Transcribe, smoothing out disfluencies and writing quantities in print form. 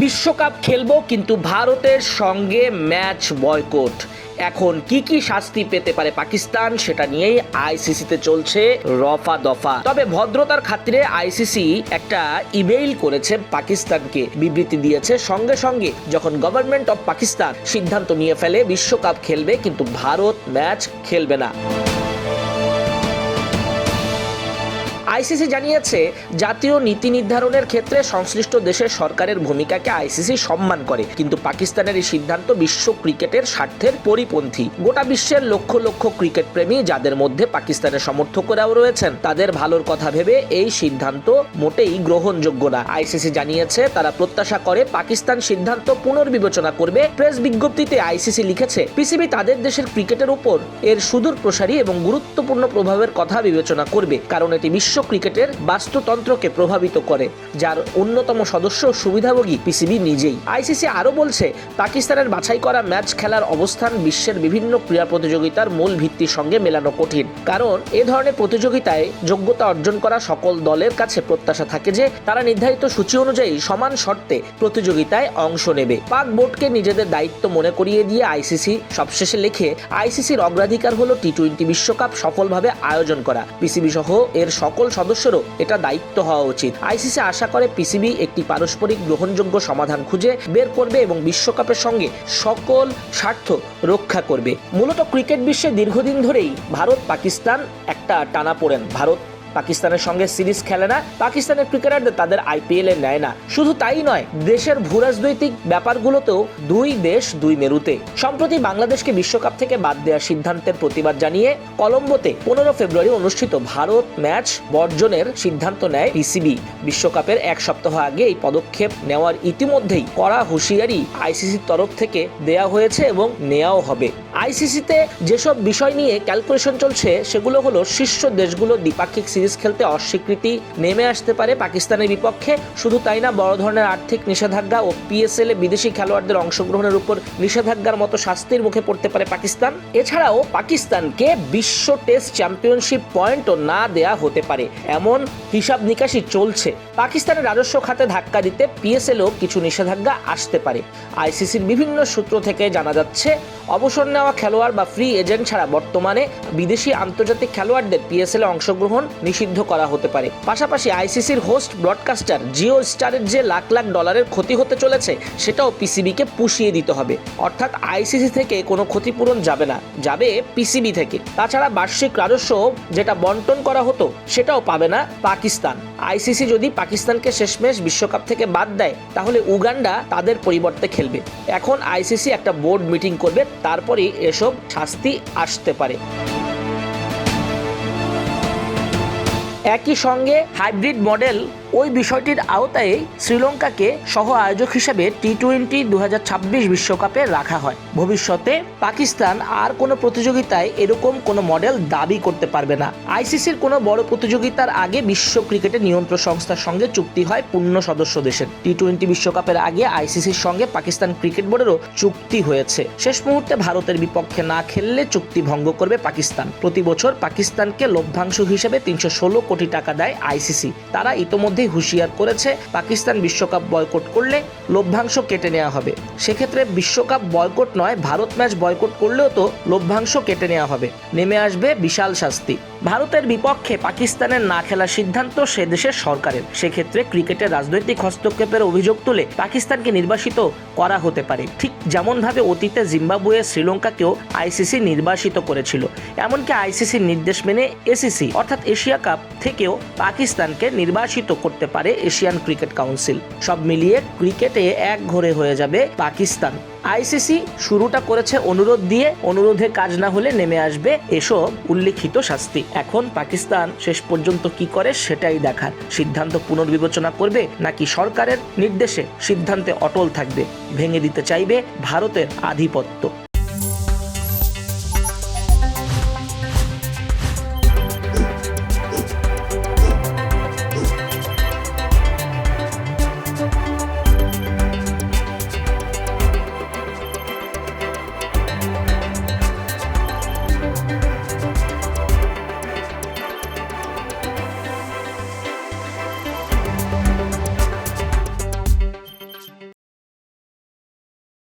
বিশ্বকাপ খেলবো কিন্তু ভারতের সঙ্গে ম্যাচ বয়কট। এখন কি শাস্তি পেতে পারে পাকিস্তান, সেটা নিয়েই আইসিসিতে চলছে রফা দফা। তবে ভদ্রতার খাতিরে আইসিসি একটা ইমেইল করেছে পাকিস্তানকে, বিবৃতি দিয়েছে সঙ্গে সঙ্গে যখন গভর্নমেন্ট অফ পাকিস্তান সিদ্ধান্ত নিয়ে ফেলে বিশ্বকাপ খেলবে কিন্তু ভারত ম্যাচ খেলবে না। আইসিসি জানিয়েছে জাতীয় নীতি নির্ধারণের ক্ষেত্রে সংশ্লিষ্ট দেশের সরকারের ভূমিকাকে আইসিসি সম্মান করে, কিন্তু পাকিস্তানের এই সিদ্ধান্ত বিশ্ব ক্রিকেটের স্বার্থের পরিপন্থী। গোটা বিশ্বের লক্ষ লক্ষ ক্রিকেট প্রেমী, যাদের মধ্যে পাকিস্তানের সমর্থকরাও রয়েছেন, তাদের ভালোর কথা ভেবে এই সিদ্ধান্ত মোটেই গ্রহণযোগ্য না। আইসিসি জানিয়েছে তারা প্রত্যাশা করে পাকিস্তান সিদ্ধান্ত পুনর্বিবেচনা করবে। প্রেস বিজ্ঞপ্তিতে আইসিসি লিখেছে, পিসিবি তাদের দেশের ক্রিকেটের উপর এর সুদূর প্রসারী এবং গুরুত্বপূর্ণ প্রভাবের কথা বিবেচনা করবে, কারণ এটি বিশ্ব ক্রিকেটের বাস্তুতন্ত্রকে প্রভাবিত করে, যার অন্যতম সদস্য সুবিধাভোগী পিসিবি নিজেই। আইসিসি আরো বলছে, পাকিস্তানের বাছাই করা ম্যাচ খেলার অবস্থান বিশ্বের বিভিন্ন ক্রীড়া প্রতিযোগিতার মূল ভিত্তির সঙ্গে মেলানো কঠিন, কারণ এ ধরনের প্রতিযোগিতায় যোগ্যতা অর্জন করা সকল দলের কাছে প্রত্যাশা থাকে যে তারা নির্ধারিত সূচি অনুযায়ী সমান শর্তে প্রতিযোগিতায় অংশ নেবে। পাক বোর্ডকে নিজেদের দায়িত্ব মনে করিয়ে দিয়ে আইসিসি সবশেষে লেখে, আইসিসির অগ্রাধিকার হলো টি-20 বিশ্বকাপ সফলভাবে আয়োজন করা। পিসিবি সহ এর সকল সদস্যরও এটা দায়িত্ব হওয়া উচিত। আইসিসি আশা করে পিসিবি একটি পারস্পরিক গ্রহণযোগ্য সমাধান খুঁজে বের করবে এবং বিশ্বকাপের সঙ্গে সকল স্বার্থ রক্ষা করবে। মূলত ক্রিকেট বিশ্বে দীর্ঘদিন ধরেই ভারত পাকিস্তান একটা টানাপোড়েন। ভারত পাকিস্তানের সঙ্গে সিরিজ খেলে না, পাকিস্তানের ক্রিকেটারদের তাদের আইপিএল এ নেয় না। শুধু তাই নয়, দেশের ভূরাজনৈতিক ব্যাপারগুলোতেও দুই দেশ দুই মেরুতে। সম্প্রতি বাংলাদেশকে বিশ্বকাপ থেকে বাদ দেওয়ার সিদ্ধান্তের প্রতিবাদ জানিয়ে কলম্বোতে 15 ফেব্রুয়ারি অনুষ্ঠিত ভারত ম্যাচ বর্জনের সিদ্ধান্ত নেয় পিসিবি। বিশ্বকাপের এক সপ্তাহ আগে এই পদক্ষেপ নেওয়ার ইতিমধ্যেই কড়া হুঁশিয়ারি আইসিসির তরফ থেকে দেয়া হয়েছে এবং নেওয়াও হবে। আইসিসিতে যেসব বিষয় নিয়ে ক্যালকুলেশন চলছে সেগুলো হলো, শীর্ষ দেশগুলো দ্বিপাক্ষিক সিরিজ খেলতে অস্বীকৃতি নেমে আসতে পারে পাকিস্তানের বিপক্ষে। শুধু তাই না, বড় ধরনের আর্থিক নিষেধাজ্ঞা ও পিএসএল এ বিদেশি খেলোয়াড়দের অংশগ্রহণের উপর নিষেধাজ্ঞার মতো শাস্তির মুখে পড়তে পারে পাকিস্তান। এছাড়াও পাকিস্তানকে বিশ্ব টেস্ট চ্যাম্পিয়নশিপ পয়েন্টও না দেয়া হতে পারে, এমন হিসাব নিকাশি চলছে। পাকিস্তানের রাজস্ব খাতে ধাক্কা দিতে পিএসএলও কিছু নিষেধাজ্ঞা আসতে পারে। আইসিসির বিভিন্ন সূত্র থেকে জানা যাচ্ছে, অবসর নেওয়া খেলোয়াড় বা ফ্রি এজেন্ট ছাড়া বর্তমানে বিদেশি আন্তর্জাতিক খেলোয়াড়দের পিএসএল এ অংশগ্রহণ নিষিদ্ধ করা হতে পারে। পাশাপাশি আইসিসির হোস্ট ব্রডকাস্টার জিও স্টারের যে লাখ লাখ ডলারের ক্ষতি হতে চলেছে সেটাও পিসিবিকে পুষিয়ে দিতে হবে। অর্থাৎ আইসিসি থেকে কোনো ক্ষতিপূরণ যাবে না, যাবে পিসিবি থেকে। তাছাড়া বার্ষিক রাজস্ব যেটা বন্টন করা হতো সেটাও পাবে না পাকিস্তান। আইসিসি যদি পাকিস্তানকে শেষমেশ বিশ্বকাপ থেকে বাদ দেয়, তাহলে উগান্ডা তাদের পরিবর্তে খেলবে। এখন আইসিসি একটা বোর্ড মিটিং করবে, তারপরেই এসব শাস্তি আসতে পারে। একই সঙ্গে হাইব্রিড মডেল ওই বিষয়টির আওতায় শ্রীলঙ্কাকে সহ আয়োজক হিসেবে টি-20 2026 বিশ্বকাপে রাখা হয়। ভবিষ্যতে পাকিস্তান আর কোনো প্রতিযোগিতায় এরকম কোনো মডেল দাবি করতে পারবে না। আইসিসির কোনো বড় প্রতিযোগিতার আগে বিশ্ব ক্রিকেটের নিয়ন্ত্রক সংস্থার সঙ্গে চুক্তি হয় পূর্ণ সদস্য দেশের। টি-20 বিশ্বকাপের আগে আইসিসির সঙ্গে পাকিস্তান ক্রিকেট বোর্ডেরও চুক্তি হয়েছে। শেষ মুহূর্তে ভারতের বিপক্ষে না খেললে চুক্তি ভঙ্গ করবে পাকিস্তান। প্রতি বছর পাকিস্তানকে লভ্যাংশ হিসেবে 316 কোটি টাকা দেয় আইসিসি। তারা ইতোমধ্যে হুঁশিয়ার করেছে, পাকিস্তান বিশ্বকাপ বয়কট করলে লভ্যাংশ কেটে নেওয়া হবে। সেক্ষেত্রে বিশ্বকাপ বয়কট নয়, ভারত ম্যাচ বয়কট করলেও তো লভ্যাংশ কেটে নেওয়া হবে। নেমে আসবে বিশাল শাস্তি। ভারতের বিপক্ষে পাকিস্তানের না খেলার সিদ্ধান্ত সে দেশের সরকারের। সেক্ষেত্রে ক্রিকেটের রাজনৈতিক হস্তক্ষেপের অভিযোগ তুলে পাকিস্তানকে নির্বাসিত করা হতে পারে, ঠিক যেমনভাবে অতীতে জিম্বাবুয়ে শ্রীলঙ্কাকেও আইসিসি নির্বাসিত করেছিল। এমনকি আইসিসির নির্দেশ মেনে এসিসি অর্থাৎ এশিয়া কাপ থেকেও পাকিস্তানকে নির্বাসিত করতে পারে এশিয়ান ক্রিকেট কাউন্সিল। সব মিলিয়ে ক্রিকেটে এক ঘরে হয়ে যাবে পাকিস্তান। আইসিসি শুরুটা করেছে অনুরোধ দিয়ে, অনুরোধে কাজ না হলে নেমে আসবে এসব উল্লিখিত শাস্তি। এখন পাকিস্তান শেষ পর্যন্ত কি করে সেটাই দেখার। সিদ্ধান্ত পুনর্বিবেচনা করবে নাকি সরকারের নির্দেশে সিদ্ধান্তে অটল থাকবে, ভেঙে দিতে চাইবে ভারতের আধিপত্য।